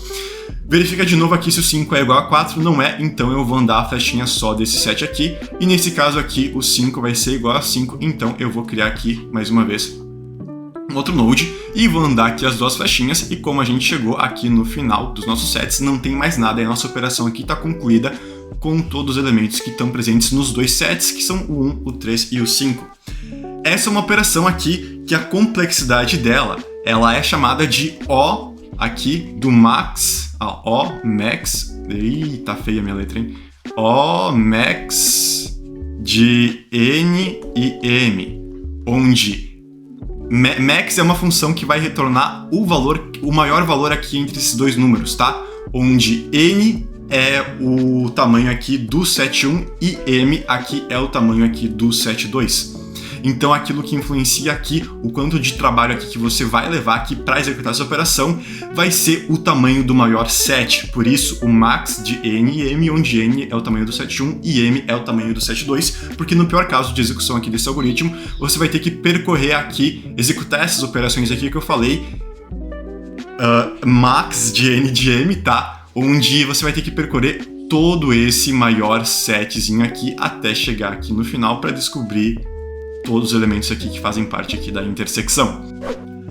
Speaker 2: Verifica de novo aqui se o 5 é igual a 4, não é, então eu vou andar a flechinha só desse set aqui, e nesse caso aqui o 5 vai ser igual a 5, então eu vou criar aqui, mais uma vez, um outro node, e vou andar aqui as duas flechinhas, e como a gente chegou aqui no final dos nossos sets, não tem mais nada, e a nossa operação aqui está concluída com todos os elementos que estão presentes nos dois sets, que são o 1, o 3 e o 5. Essa é uma operação aqui que a complexidade dela, ela é chamada de O aqui do max, O max, tá feia a minha letra, hein? O max de N e M, onde max é uma função que vai retornar o maior valor aqui entre esses dois números, tá? Onde N é o tamanho aqui do set 1 e M aqui é o tamanho aqui do set 2. Então aquilo que influencia aqui, o quanto de trabalho aqui que você vai levar aqui para executar essa operação, vai ser o tamanho do maior set. Por isso, o max de N e M, onde N é o tamanho do set 1 e M é o tamanho do set 2, porque no pior caso de execução aqui desse algoritmo, você vai ter que percorrer aqui, executar essas operações aqui que eu falei, max de N de M, tá? Onde você vai ter que percorrer todo esse maior setzinho aqui até chegar aqui no final para descobrir todos os elementos aqui que fazem parte aqui da intersecção.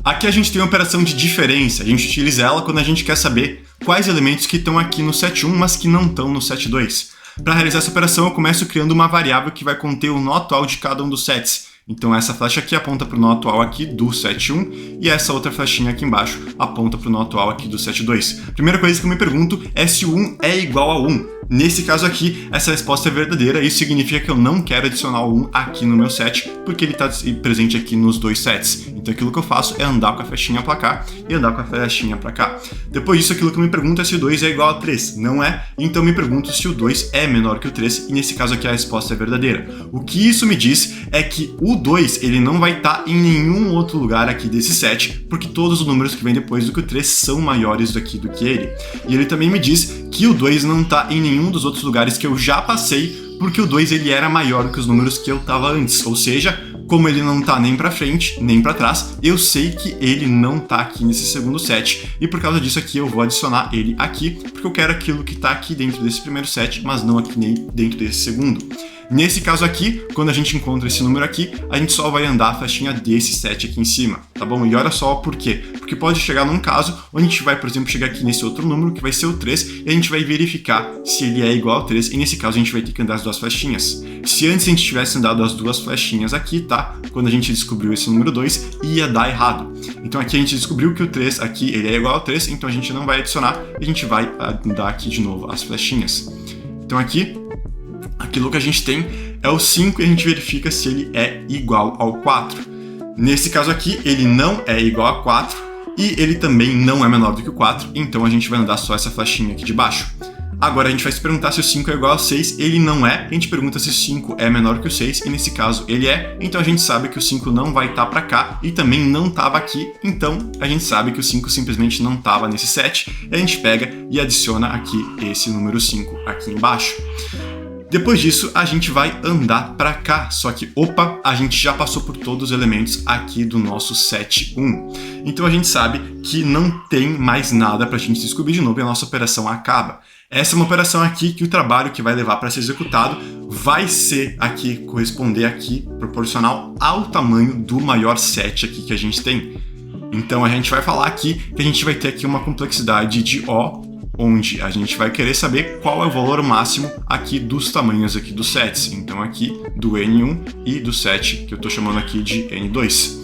Speaker 2: Aqui a gente tem uma operação de diferença, a gente utiliza ela quando a gente quer saber quais elementos que estão aqui no set 1, mas que não estão no set 2. Para realizar essa operação, eu começo criando uma variável que vai conter o nó atual de cada um dos sets. Então essa flecha aqui aponta para o nó atual aqui do set 1 e essa outra flechinha aqui embaixo aponta para o nó atual aqui do set 2. Primeira coisa que eu me pergunto é se o 1 é igual a 1. Nesse caso aqui, essa resposta é verdadeira, isso significa que eu não quero adicionar o 1 aqui no meu set, porque ele está presente aqui nos dois sets. Então aquilo que eu faço é andar com a flechinha para cá e andar com a flechinha para cá. Depois disso, aquilo que eu me pergunto é se o 2 é igual a 3. Não é, então eu me pergunto se o 2 é menor que o 3, e nesse caso aqui a resposta é verdadeira. O que isso me diz é que o 2 ele não vai estar em nenhum outro lugar aqui desse set, porque todos os números que vêm depois do que o 3 são maiores do que ele. E ele também me diz que o 2 não está em nenhum dos outros lugares que eu já passei porque o 2 ele era maior que os números que eu estava antes, ou seja, como ele não tá nem para frente, nem para trás, eu sei que ele não tá aqui nesse segundo set, e por causa disso aqui eu vou adicionar ele aqui, porque eu quero aquilo que tá aqui dentro desse primeiro set, mas não aqui dentro desse segundo. Nesse caso aqui, quando a gente encontra esse número aqui, a gente só vai andar a flechinha desse set aqui em cima, tá bom? E olha só por quê. Porque pode chegar num caso onde a gente vai, por exemplo, chegar aqui nesse outro número, que vai ser o 3, e a gente vai verificar se ele é igual ao 3, e nesse caso a gente vai ter que andar as duas flechinhas. Se antes a gente tivesse andado as duas flechinhas aqui, tá? Quando a gente descobriu esse número 2, ia dar errado. Então aqui a gente descobriu que o 3 aqui ele é igual ao 3, então a gente não vai adicionar, e a gente vai andar aqui de novo as flechinhas. Então aquilo que a gente tem é o 5 e a gente verifica se ele é igual ao 4. Nesse caso aqui, ele não é igual a 4 e ele também não é menor do que o 4, então a gente vai andar só essa flechinha aqui de baixo. Agora a gente vai se perguntar se o 5 é igual ao 6, ele não é, a gente pergunta se o 5 é menor que o 6, e nesse caso ele é, então a gente sabe que o 5 não vai estar para cá e também não estava aqui, então a gente sabe que o 5 simplesmente não estava nesse set, e a gente pega e adiciona aqui esse número 5 aqui embaixo. Depois disso, a gente vai andar para cá, só que, a gente já passou por todos os elementos aqui do nosso set 1. Então a gente sabe que não tem mais nada para a gente descobrir de novo e a nossa operação acaba. Essa é uma operação aqui que o trabalho que vai levar para ser executado vai ser aqui, corresponder aqui, proporcional ao tamanho do maior set aqui que a gente tem. Então a gente vai falar aqui que a gente vai ter aqui uma complexidade de O, onde a gente vai querer saber qual é o valor máximo aqui dos tamanhos aqui dos sets. Então aqui do N1 e do set, que eu estou chamando aqui de N2.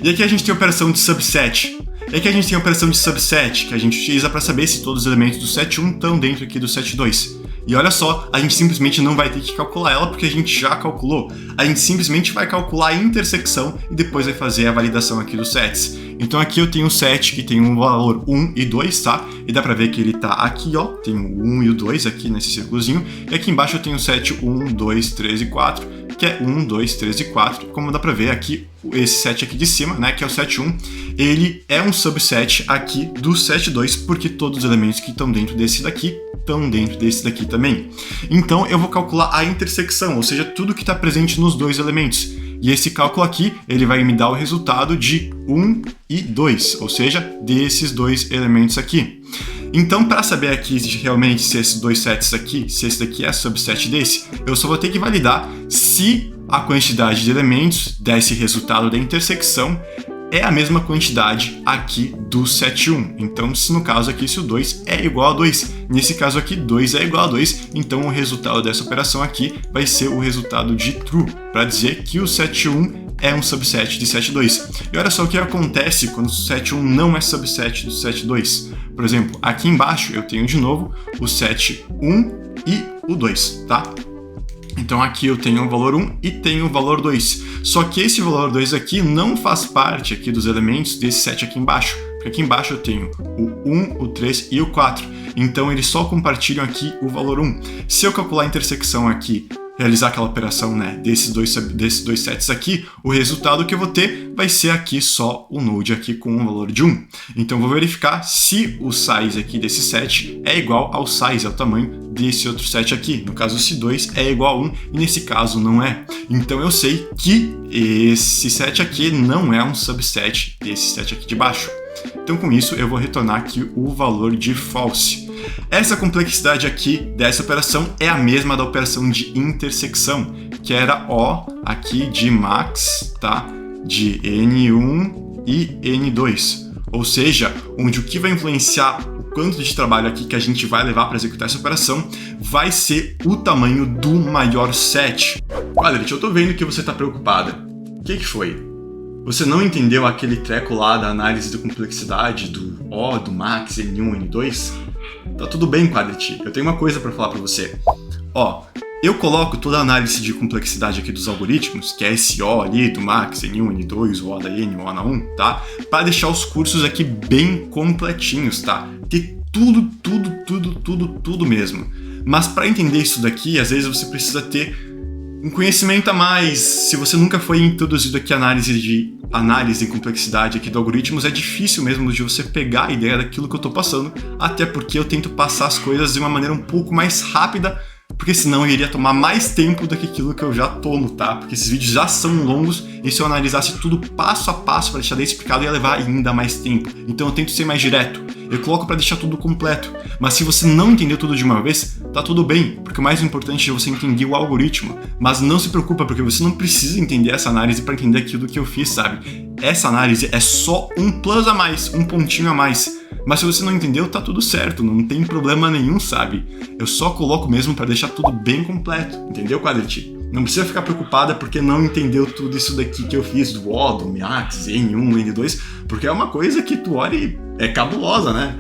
Speaker 2: E aqui a gente tem a operação de subset. E aqui a gente tem a operação de subset, que a gente utiliza para saber se todos os elementos do set 1 estão dentro aqui do set 2. E olha só, a gente simplesmente não vai ter que calcular ela porque a gente já calculou. A gente simplesmente vai calcular a intersecção e depois vai fazer a validação aqui dos sets. Então aqui eu tenho um set que tem um valor 1 e 2, tá? E dá pra ver que ele tá aqui, ó. Tem o 1 e o 2 aqui nesse círculozinho. E aqui embaixo eu tenho o set 1, 2, 3 e 4, que é 1, 2, 3 e 4. Como dá pra ver aqui, esse set aqui de cima, né, que é o set 1, ele é um subset aqui do set 2, porque todos os elementos que estão dentro desse daqui estão dentro desse daqui também. Então eu vou calcular a intersecção, ou seja, tudo que está presente nos dois elementos. E esse cálculo aqui, ele vai me dar o resultado de 1 e 2, ou seja, desses dois elementos aqui. Então, para saber aqui realmente se esses dois sets aqui, se esse daqui é subset desse, eu só vou ter que validar se a quantidade de elementos desse resultado da intersecção é a mesma quantidade aqui do set 1. Então, se no caso aqui, se o 2 é igual a 2, nesse caso aqui, 2 é igual a 2, então o resultado dessa operação aqui vai ser o resultado de true, para dizer que o set 1 é um subset de set 2. E olha só o que acontece quando o set 1 não é subset do set 2. Por exemplo, aqui embaixo eu tenho de novo o set 1 e o 2, tá? Então aqui eu tenho o valor 1 e tenho o valor 2. Só que esse valor 2 aqui não faz parte aqui dos elementos desse set aqui embaixo. Porque aqui embaixo eu tenho o 1, o 3 e o 4. Então eles só compartilham aqui o valor 1. Se eu calcular a intersecção aqui, realizar aquela operação, né, desses dois sets aqui, o resultado que eu vou ter vai ser aqui só o node aqui com um valor de 1. Então eu vou verificar se o size aqui desse set é igual ao size, ao tamanho desse outro set aqui. No caso, esse 2 é igual a 1 e nesse caso não é. Então eu sei que esse set aqui não é um subset desse set aqui de baixo. Então com isso eu vou retornar aqui o valor de false. Essa complexidade aqui dessa operação é a mesma da operação de intersecção, que era O aqui de max, tá? De N1 e N2. Ou seja, onde o que vai influenciar o quanto de trabalho aqui que a gente vai levar para executar essa operação vai ser o tamanho do maior set. Quadrit, eu tô vendo que você tá preocupada. O que foi? Você não entendeu aquele treco lá da análise de complexidade do O, do max, N1, N2? Tá tudo bem, Quadrit. Eu tenho uma coisa para falar para você. Ó, eu coloco toda a análise de complexidade aqui dos algoritmos, que é esse O ali do max, N1, N2, o O da N, o O na 1, tá? Para deixar os cursos aqui bem completinhos, tá? Ter tudo mesmo. Mas para entender isso daqui, às vezes você precisa ter um conhecimento a mais. Se você nunca foi introduzido aqui análise e complexidade aqui do algoritmos, é difícil mesmo de você pegar a ideia daquilo que eu tô passando, até porque eu tento passar as coisas de uma maneira um pouco mais rápida porque senão eu iria tomar mais tempo do que aquilo que eu já tomo, tá? Porque esses vídeos já são longos e se eu analisasse tudo passo a passo para deixar bem explicado ia levar ainda mais tempo. Então eu tento ser mais direto. Eu coloco para deixar tudo completo. Mas se você não entendeu tudo de uma vez, tá tudo bem, porque o mais importante é você entender o algoritmo. Mas não se preocupa, porque você não precisa entender essa análise para entender aquilo que eu fiz, sabe? Essa análise é só um plus a mais, um pontinho a mais. Mas se você não entendeu, tá tudo certo, não tem problema nenhum, sabe? Eu só coloco mesmo para deixar tudo bem completo, entendeu, Quadriti? Não precisa ficar preocupada porque não entendeu tudo isso daqui que eu fiz do O, do Max, N1, N2, porque é uma coisa que tu olha e é cabulosa, né?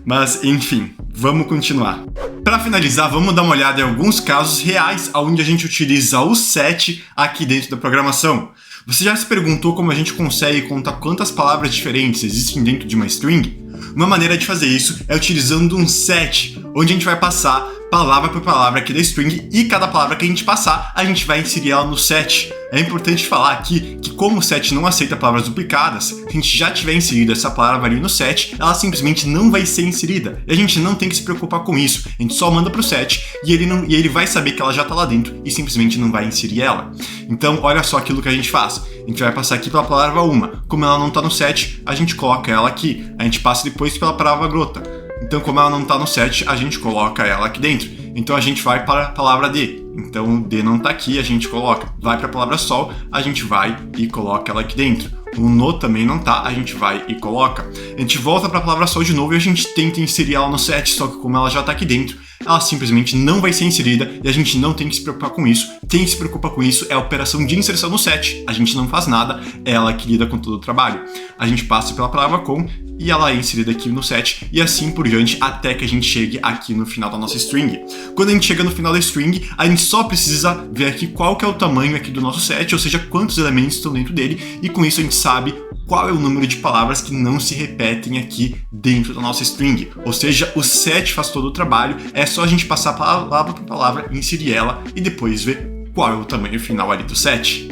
Speaker 2: Mas, enfim, vamos continuar. Para finalizar, vamos dar uma olhada em alguns casos reais onde a gente utiliza o set aqui dentro da programação. Você já se perguntou como a gente consegue contar quantas palavras diferentes existem dentro de uma string? Uma maneira de fazer isso é utilizando um set, onde a gente vai passar palavra por palavra aqui da string e cada palavra que a gente passar, a gente vai inserir ela no set. É importante falar aqui que como o set não aceita palavras duplicadas, se a gente já tiver inserido essa palavra ali no set, ela simplesmente não vai ser inserida. E a gente não tem que se preocupar com isso. A gente só manda pro set e ele vai saber que ela já tá lá dentro e simplesmente não vai inserir ela. Então, olha só aquilo que a gente faz. A gente vai passar aqui pela palavra uma. Como ela não tá no set, a gente coloca ela aqui. A gente passa depois pela palavra grota. Então, como ela não está no set, a gente coloca ela aqui dentro. Então, a gente vai para a palavra D. Então, o D não está aqui, a gente coloca. Vai para a palavra Sol, a gente vai e coloca ela aqui dentro. O No também não tá, a gente vai e coloca. A gente volta para a palavra Sol de novo e a gente tenta inserir ela no set, só que como ela já está aqui dentro, ela simplesmente não vai ser inserida e a gente não tem que se preocupar com isso. Quem se preocupa com isso é a operação de inserção no set. A gente não faz nada, é ela que lida com todo o trabalho. A gente passa pela palavra com e ela é inserida aqui no set e assim por diante até que a gente chegue aqui no final da nossa string. Quando a gente chega no final da string, a gente só precisa ver aqui qual que é o tamanho aqui do nosso set, ou seja, quantos elementos estão dentro dele, e com isso a gente sabe qual é o número de palavras que não se repetem aqui dentro da nossa string. Ou seja, o set faz todo o trabalho, é só a gente passar palavra por palavra, inserir ela e depois ver qual é o tamanho final ali do set.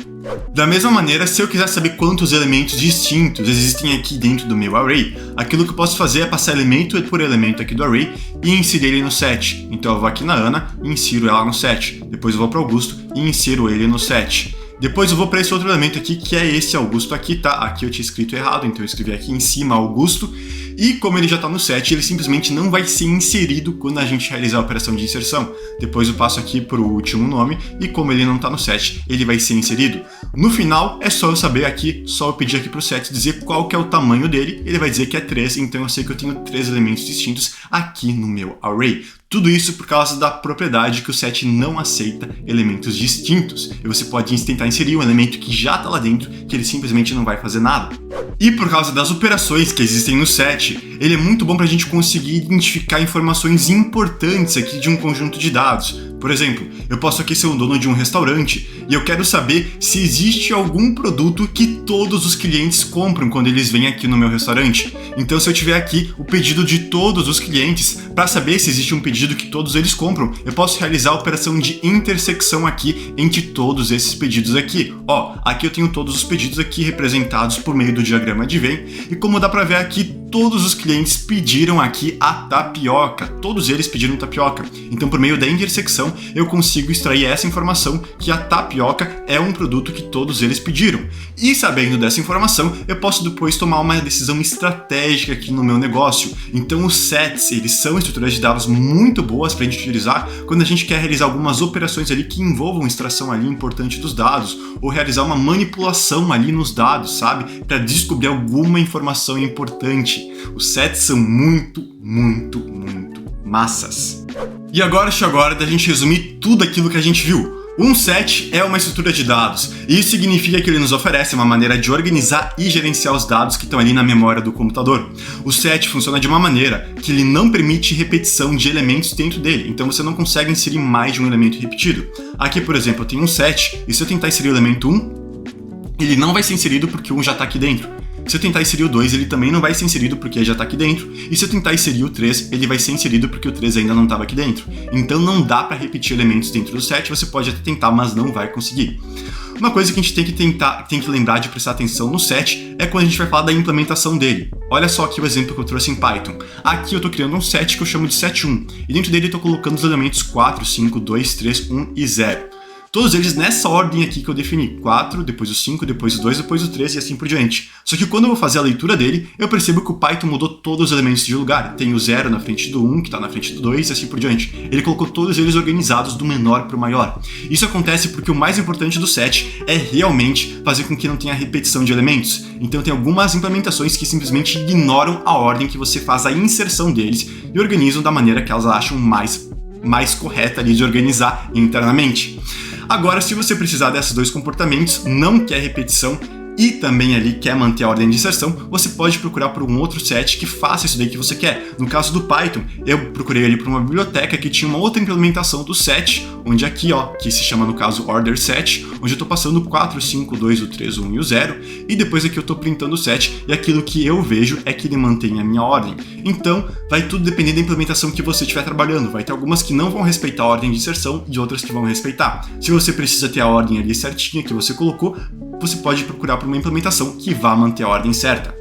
Speaker 2: Da mesma maneira, se eu quiser saber quantos elementos distintos existem aqui dentro do meu array, aquilo que eu posso fazer é passar elemento por elemento aqui do array e inserir ele no set. Então eu vou aqui na Ana e insiro ela no set. Depois eu vou para Augusto e insiro ele no set. Depois eu vou para esse outro elemento aqui, que é esse Augusto aqui, tá? Aqui eu tinha escrito errado, então eu escrevi aqui em cima Augusto. E como ele já está no set, ele simplesmente não vai ser inserido quando a gente realizar a operação de inserção. Depois eu passo aqui para o último nome e como ele não está no set, ele vai ser inserido. No final, é só eu saber aqui, só eu pedir aqui para o set dizer qual que é o tamanho dele, ele vai dizer que é 3, então eu sei que eu tenho 3 elementos distintos aqui no meu array. Tudo isso por causa da propriedade que o set não aceita elementos distintos. E você pode tentar inserir um elemento que já está lá dentro, que ele simplesmente não vai fazer nada. E por causa das operações que existem no set, ele é muito bom para a gente conseguir identificar informações importantes aqui de um conjunto de dados. Por exemplo, eu posso aqui ser o dono de um restaurante e eu quero saber se existe algum produto que todos os clientes compram quando eles vêm aqui no meu restaurante. Então, se eu tiver aqui o pedido de todos os clientes, para saber se existe um pedido que todos eles compram, eu posso realizar a operação de intersecção aqui entre todos esses pedidos aqui. Ó, aqui eu tenho todos os pedidos aqui representados por meio do diagrama de Venn e como dá para ver aqui, todos os clientes pediram aqui a tapioca. Todos eles pediram tapioca. Então, por meio da intersecção, eu consigo extrair essa informação que a tapioca é um produto que todos eles pediram. E sabendo dessa informação, eu posso depois tomar uma decisão estratégica aqui no meu negócio. Então, os sets, eles são estruturas de dados muito boas para a gente utilizar quando a gente quer realizar algumas operações ali que envolvam extração ali importante dos dados ou realizar uma manipulação ali nos dados, sabe? Para descobrir alguma informação importante. Os sets são muito massas. E agora chegou a hora da gente resumir tudo aquilo que a gente viu. Um set é uma estrutura de dados, e isso significa que ele nos oferece uma maneira de organizar e gerenciar os dados que estão ali na memória do computador. O set funciona de uma maneira que ele não permite repetição de elementos dentro dele, então você não consegue inserir mais de um elemento repetido. Aqui, por exemplo, eu tenho um set, e se eu tentar inserir o elemento 1, ele não vai ser inserido porque o 1 já está aqui dentro. Se eu tentar inserir o 2, ele também não vai ser inserido porque já está aqui dentro. E se eu tentar inserir o 3, ele vai ser inserido porque o 3 ainda não estava aqui dentro. Então não dá para repetir elementos dentro do set, você pode até tentar, mas não vai conseguir. Uma coisa que a gente tem que lembrar de prestar atenção no set é quando a gente vai falar da implementação dele. Olha só aqui o exemplo que eu trouxe em Python. Aqui eu estou criando um set que eu chamo de set1, e dentro dele eu estou colocando os elementos 4, 5, 2, 3, 1 e 0. Todos eles nessa ordem aqui que eu defini, 4, depois o 5, depois o 2, depois o 3 e assim por diante. Só que quando eu vou fazer a leitura dele, eu percebo que o Python mudou todos os elementos de lugar. Tem o 0 na frente do 1, que está na frente do 2 e assim por diante. Ele colocou todos eles organizados do menor para o maior. Isso acontece porque o mais importante do set é realmente fazer com que não tenha repetição de elementos. Então tem algumas implementações que simplesmente ignoram a ordem que você faz a inserção deles e organizam da maneira que elas acham mais correta ali de organizar internamente. Agora, se você precisar desses dois comportamentos, não quer repetição e também ali quer manter a ordem de inserção, você pode procurar por um outro set que faça isso daí que você quer. No caso do Python, eu procurei ali por uma biblioteca que tinha uma outra implementação do set, onde aqui, ó, que se chama no caso order set, onde eu estou passando o 4, 5, 2, o 3, o 1 e o 0, e depois aqui eu estou printando o set, e aquilo que eu vejo é que ele mantém a minha ordem. Então, vai tudo depender da implementação que você estiver trabalhando. Vai ter algumas que não vão respeitar a ordem de inserção e outras que vão respeitar. Se você precisa ter a ordem ali certinha que você colocou, você pode procurar por uma implementação que vá manter a ordem certa.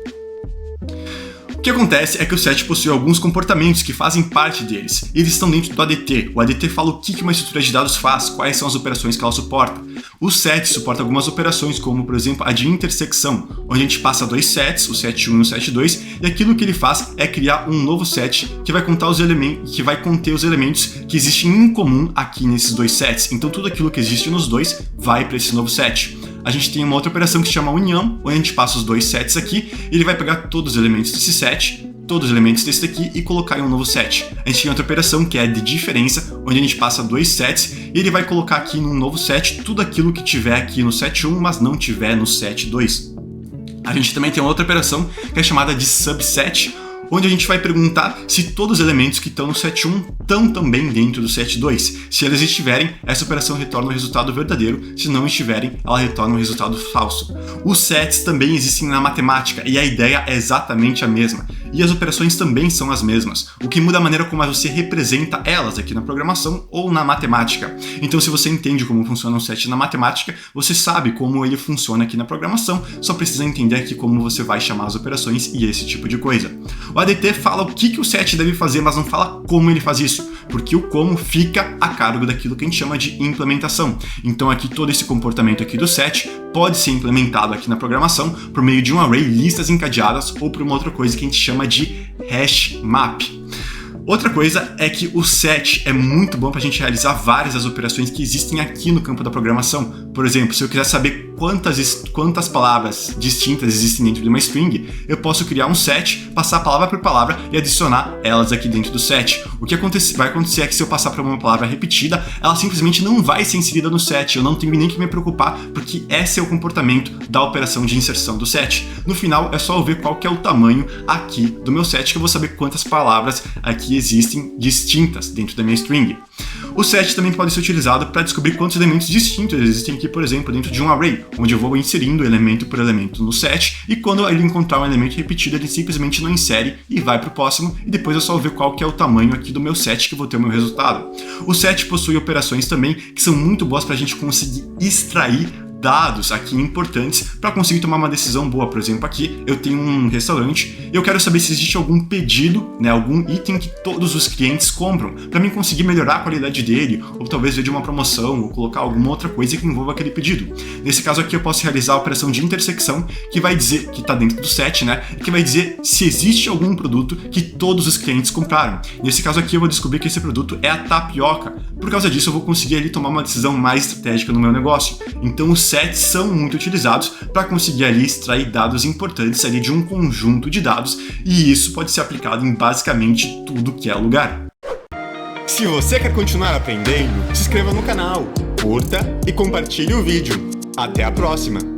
Speaker 2: O que acontece é que o set possui alguns comportamentos que fazem parte deles. Eles estão dentro do ADT. O ADT fala o que uma estrutura de dados faz, quais são as operações que ela suporta. O set suporta algumas operações, como por exemplo a de intersecção, onde a gente passa dois sets, o set 1 e o set 2, e aquilo que ele faz é criar um novo set que vai conter os elementos que existem em comum aqui nesses dois sets. Então tudo aquilo que existe nos dois vai para esse novo set. A gente tem uma outra operação que se chama união, onde a gente passa os dois sets aqui, e ele vai pegar todos os elementos desse set, todos os elementos desse daqui e colocar em um novo set. A gente tem outra operação que é de diferença, onde a gente passa dois sets e ele vai colocar aqui num novo set tudo aquilo que tiver aqui no set 1, mas não tiver no set 2. A gente também tem outra operação que é chamada de subset, onde a gente vai perguntar se todos os elementos que estão no set 1 estão também dentro do set 2. Se eles estiverem, essa operação retorna um resultado verdadeiro, se não estiverem, ela retorna um resultado falso. Os sets também existem na matemática e a ideia é exatamente a mesma. E as operações também são as mesmas. O que muda a maneira como você representa elas aqui na programação ou na matemática. Então, se você entende como funciona um set na matemática, você sabe como ele funciona aqui na programação, só precisa entender aqui como você vai chamar as operações e esse tipo de coisa. O ADT fala o que o set deve fazer, mas não fala como ele faz isso, porque o como fica a cargo daquilo que a gente chama de implementação. Então aqui todo esse comportamento aqui do set pode ser implementado aqui na programação por meio de um array, listas encadeadas, ou por uma outra coisa que a gente chama de hash map. Outra coisa é que o set é muito bom para a gente realizar várias das operações que existem aqui no campo da programação. Por exemplo, se eu quiser saber quantas palavras distintas existem dentro de uma string, eu posso criar um set, passar palavra por palavra e adicionar elas aqui dentro do set. O que vai acontecer é que se eu passar para uma palavra repetida, ela simplesmente não vai ser inserida no set. Eu não tenho nem que me preocupar, porque esse é o comportamento da operação de inserção do set. No final, é só eu ver qual que é o tamanho aqui do meu set, que eu vou saber quantas palavras aqui existem distintas dentro da minha string. O set também pode ser utilizado para descobrir quantos elementos distintos existem aqui, por exemplo, dentro de um array, onde eu vou inserindo elemento por elemento no set, e quando ele encontrar um elemento repetido, ele simplesmente não insere e vai para o próximo, e depois eu só ver qual que é o tamanho aqui do meu set que eu vou ter o meu resultado. O set possui operações também que são muito boas para a gente conseguir extrair dados aqui importantes para conseguir tomar uma decisão boa. Por exemplo, aqui eu tenho um restaurante e eu quero saber se existe algum pedido, algum item que todos os clientes compram, para mim conseguir melhorar a qualidade dele, ou talvez ver de uma promoção, ou colocar alguma outra coisa que envolva aquele pedido. Nesse caso aqui eu posso realizar a operação de intersecção, que vai dizer, que está dentro do set, que vai dizer se existe algum produto que todos os clientes compraram. Nesse caso aqui eu vou descobrir que esse produto é a tapioca. Por causa disso eu vou conseguir ali tomar uma decisão mais estratégica no meu negócio. Então os sets são muito utilizados para conseguir ali extrair dados importantes ali de um conjunto de dados, e isso pode ser aplicado em basicamente tudo que é lugar.
Speaker 1: Se você quer continuar aprendendo, se inscreva no canal, curta e compartilhe o vídeo. Até a próxima!